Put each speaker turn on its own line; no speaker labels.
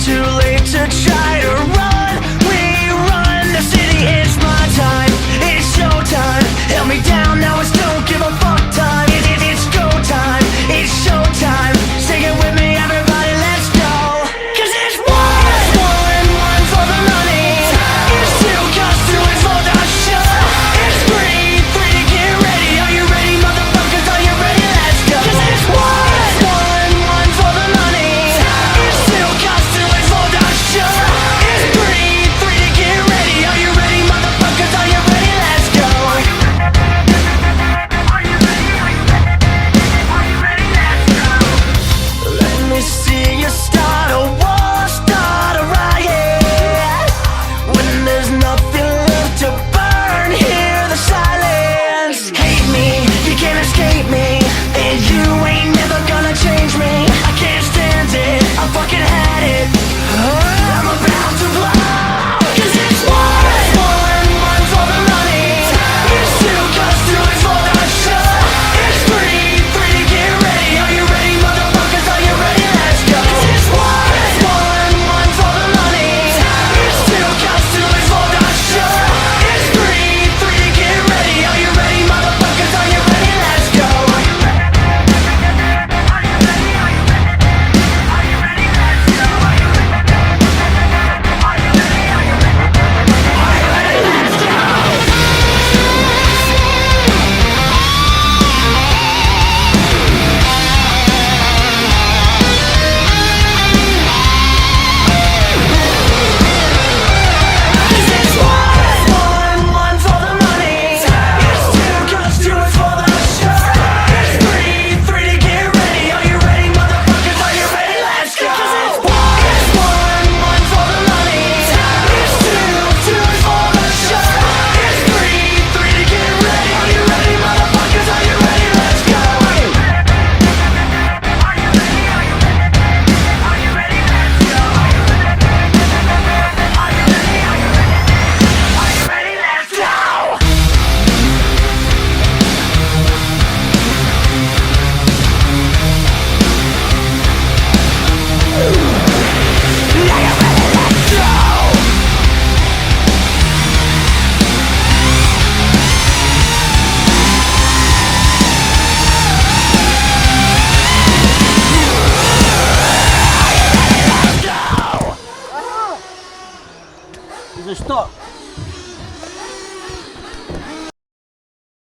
too late to try to run. We run the city, it's my time, it's showtime. Held me down, now it's don't give a fuck time. It's go time, it's showtime. Sing it with me, everybody, let's go. 'Cause it's one for the money. It's two, 'cause two is for the show. It's three to get ready. Are you ready, motherfuckers? Are you ready? Let's go. 'Cause it's one for the money. It's two, 'cause two is for the show. It's three to get ready. Are you ready, motherfuckers? Are you ready? Let's go. Are you ready? Let's go. Let me see you start a war, start a riot. When there's nothing left to burn, hear the silence. Hate me, you can't escape me, and you ain't never gonna change me. I can't stand it, I fucking had it. I'm about to blow. 'Cause it's one for the money. It's two, 'cause two is for the show. It's three to get ready. Are you ready, motherfuckers? Are you ready? Let's go. 'Cause it's one for the money. It's two, 'cause two is for the show. It's three to get ready. Are you ready, motherfuckers? Are you ready? Let's go. Are you ready? Are you ready? Are you ready? Are you ready? Let's go. Are you ready? Are you ready? Are you ready? Are you ready? Let's go. Cause it's one for the money. It's two, 'cause two is for the show. It's three to get ready. Are you ready, motherfuckers? Are you ready? Let's go. 'Cause it's one for the money. It's two is for the show. It's three to get ready. Are you ready, motherfuckers? Are you ready? Let's go. Are you ready? Are you ready? Are you ready? Are you ready? Let's go. Are you ready? Are you ready? Are you ready? Are you ready? Let's go.
За что?